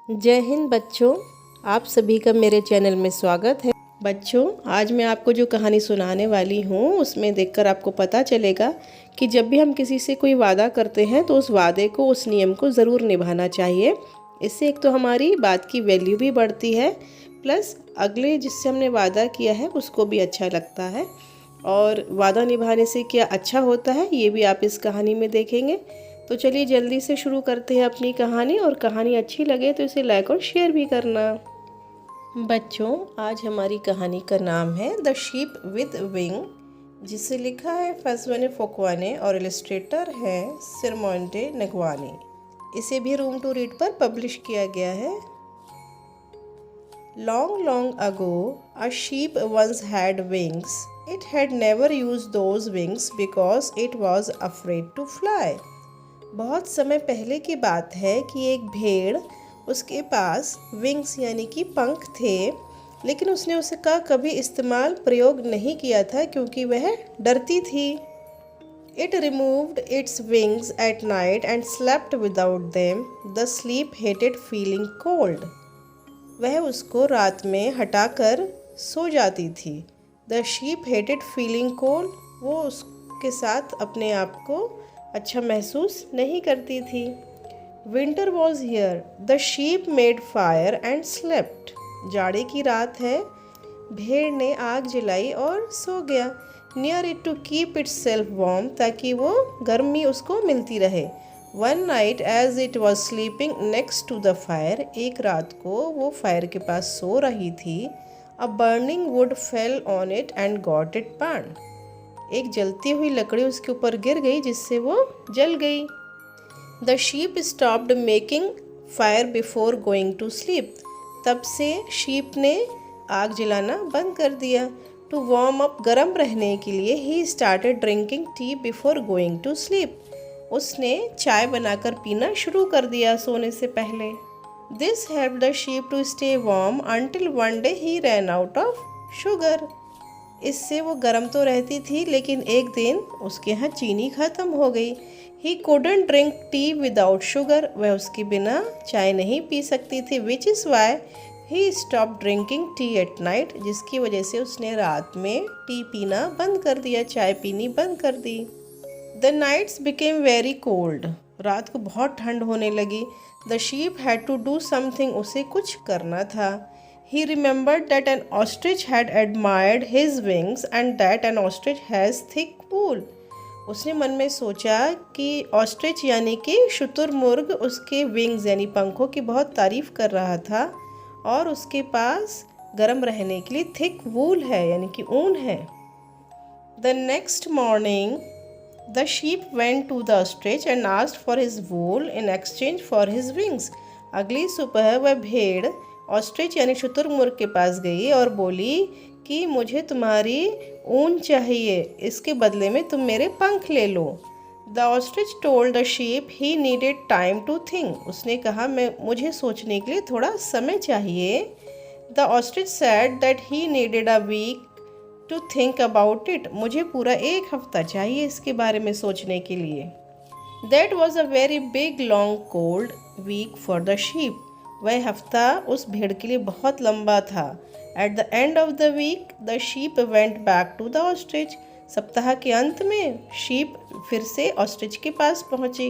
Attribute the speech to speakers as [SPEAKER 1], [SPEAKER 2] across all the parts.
[SPEAKER 1] जय हिंद बच्चों, आप सभी का मेरे चैनल में स्वागत है। बच्चों, आज मैं आपको जो कहानी सुनाने वाली हूँ उसमें देखकर आपको पता चलेगा कि जब भी हम किसी से कोई वादा करते हैं तो उस वादे को, उस नियम को ज़रूर निभाना चाहिए। इससे एक तो हमारी बात की वैल्यू भी बढ़ती है, प्लस अगले जिससे हमने वादा किया है उसको भी अच्छा लगता है। और वादा निभाने से क्या अच्छा होता है ये भी आप इस कहानी में देखेंगे। तो चलिए जल्दी से शुरू करते हैं अपनी कहानी, और कहानी अच्छी लगे तो इसे लाइक और शेयर भी करना। बच्चों, आज हमारी कहानी का नाम है द शीप विद विंग, जिसे लिखा है फसवने फोकवाने और इलस्ट्रेटर है सिरमोंटे नगवानी। इसे भी रूम टू रीड पर पब्लिश किया गया है। Long, long ago, a sheep once had wings. It had never used those wings because it was afraid to fly. बहुत समय पहले की बात है कि एक भेड़, उसके पास विंग्स यानी कि पंख थे, लेकिन उसने उसका कभी प्रयोग नहीं किया था क्योंकि वह डरती थी। It removed its wings at night and slept without them. The sleep hated feeling cold. वह उसको रात में हटाकर सो जाती थी। The sheep hated feeling cold, वो उसके साथ अपने आप को अच्छा महसूस नहीं करती थी। Winter was here, the sheep made fire and slept. जाड़े की रात है, भेड़ ने आग जलाई और सो गया। Near it to keep itself warm, ताकि वो गर्मी उसको मिलती रहे। One night as it was sleeping next to the fire, एक रात को वो फायर के पास सो रही थी। A burning wood fell on it and got it burned. एक जलती हुई लकड़ी उसके ऊपर गिर गई जिससे वो जल गई। The sheep stopped making fire before going to sleep. तब से शीप ने आग जलाना बंद कर दिया। To warm up, गर्म रहने के लिए he started drinking tea before going to sleep. उसने चाय बनाकर पीना शुरू कर दिया सोने से पहले। This helped the sheep to stay warm until one day he ran out of sugar. इससे वो गर्म तो रहती थी, लेकिन एक दिन उसके यहाँ चीनी ख़त्म हो गई। He couldn't drink tea without sugar. वह उसके बिना चाय नहीं पी सकती थी। Which is why he stopped drinking tea at night. जिसकी वजह से उसने रात में टी पीना बंद कर दिया, चाय पीनी बंद कर दी। The nights became very cold. रात को बहुत ठंड होने लगी। The sheep had to do something. उसे कुछ करना था। He remembered that an ostrich had admired his wings and that an ostrich has thick wool. उसने मन में सोचा कि ऑस्ट्रिच यानी कि शुतुरमुर्ग उसके विंग्स यानी पंखों की बहुत तारीफ कर रहा था, और उसके पास गर्म रहने के लिए थिक वूल है यानी कि ऊन है। The next morning, the sheep went to the ostrich and asked for his wool in exchange for his wings. अगली सुबह वह भेड़ ऑस्ट्रिच यानी शुतुरमुर्ग के पास गई और बोली कि मुझे तुम्हारी ऊन चाहिए, इसके बदले में तुम मेरे पंख ले लो। The ostrich told the sheep he needed time to think. उसने कहा मुझे सोचने के लिए थोड़ा समय चाहिए। The ostrich said that he needed a week to think about it. मुझे पूरा एक हफ्ता चाहिए इसके बारे में सोचने के लिए। That was a very big long cold week for the sheep. वह हफ्ता उस भेड़ के लिए बहुत लंबा था। At the end of the week, the sheep went back to the ostrich. सप्ताह के अंत में शीप फिर से ऑस्ट्रिच के पास पहुंची।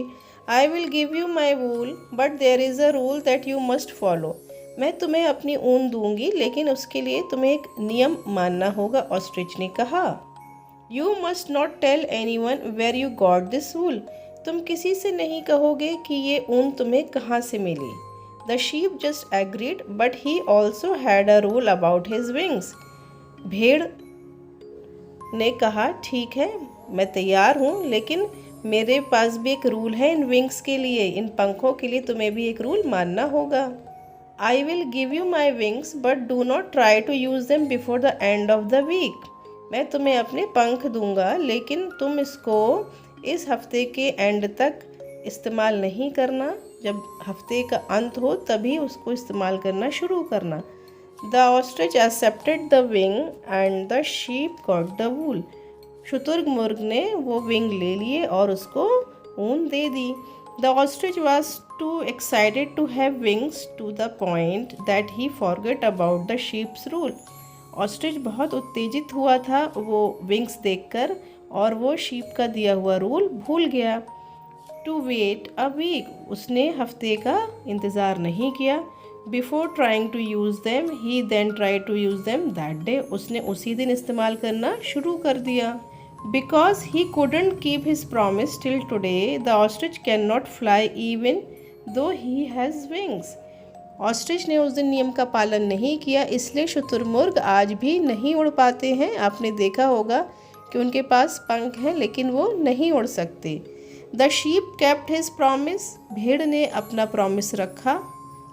[SPEAKER 1] I will give you my wool, but there is a rule that you must follow. मैं तुम्हें अपनी ऊन दूंगी, लेकिन उसके लिए तुम्हें एक नियम मानना होगा, ऑस्ट्रिच ने कहा। You must not tell anyone where you got this wool. तुम किसी से नहीं कहोगे कि ये ऊन तुम्हें कहाँ से मिली। The sheep just agreed, but he also had a rule about his wings. भेड़ ने कहा ठीक है, मैं तैयार हूँ, लेकिन मेरे पास भी एक रूल है इन विंग्स के लिए, इन पंखों के लिए तुम्हें भी एक रूल मानना होगा। I will give you my wings, but do not try to use them before the end of the week. मैं तुम्हें अपने पंख दूंगा, लेकिन तुम इसको इस हफ्ते के एंड तक इस्तेमाल नहीं करना। जब हफ्ते का अंत हो तभी उसको इस्तेमाल करना शुरू करना। The ostrich accepted the wing and the sheep got the wool. शुतुरमुर्ग ने वो विंग ले लिए और उसको ऊन दे दी। The ostrich was too excited to have wings to the point that he forgot about the sheep's rule. Ostrich बहुत उत्तेजित हुआ था वो विंग्स देखकर और वो शीप का दिया हुआ रूल भूल गया। टू वेट अ वीक, उसने हफ्ते का इंतज़ार नहीं किया। Before trying to use them he then try to use them that day, उसने उसी दिन इस्तेमाल करना शुरू कर दिया। Because he couldn't keep his promise till today, the ostrich cannot fly even though he has wings. Ostrich ने उस दिन नियम का पालन नहीं किया, इसलिए शुतुरमुर्ग आज भी नहीं उड़ पाते हैं। आपने देखा होगा कि उनके पास पंख हैं लेकिन वो नहीं उड़ सकते। The sheep kept his promise, भेड़ ने अपना प्रॉमिस रखा,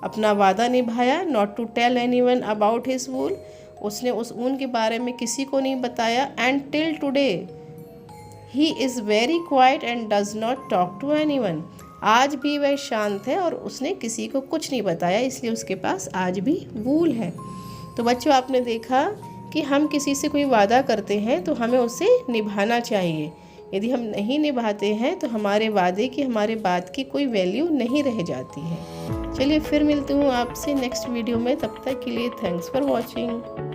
[SPEAKER 1] अपना वादा निभाया। Not to tell anyone about his wool, उसने उस ऊन के बारे में किसी को नहीं बताया। And till today he is very quiet and does not talk to anyone, आज भी वह शांत है और उसने किसी को कुछ नहीं बताया, इसलिए उसके पास आज भी वूल है। तो बच्चों, आपने देखा कि हम किसी से कोई वादा करते हैं तो हमें उसे निभाना चाहिए। यदि हम नहीं निभाते हैं तो हमारे वादे की, हमारे बात की कोई वैल्यू नहीं रह जाती है। चलिए फिर मिलती हूँ आपसे नेक्स्ट वीडियो में, तब तक के लिए थैंक्स फॉर वॉचिंग।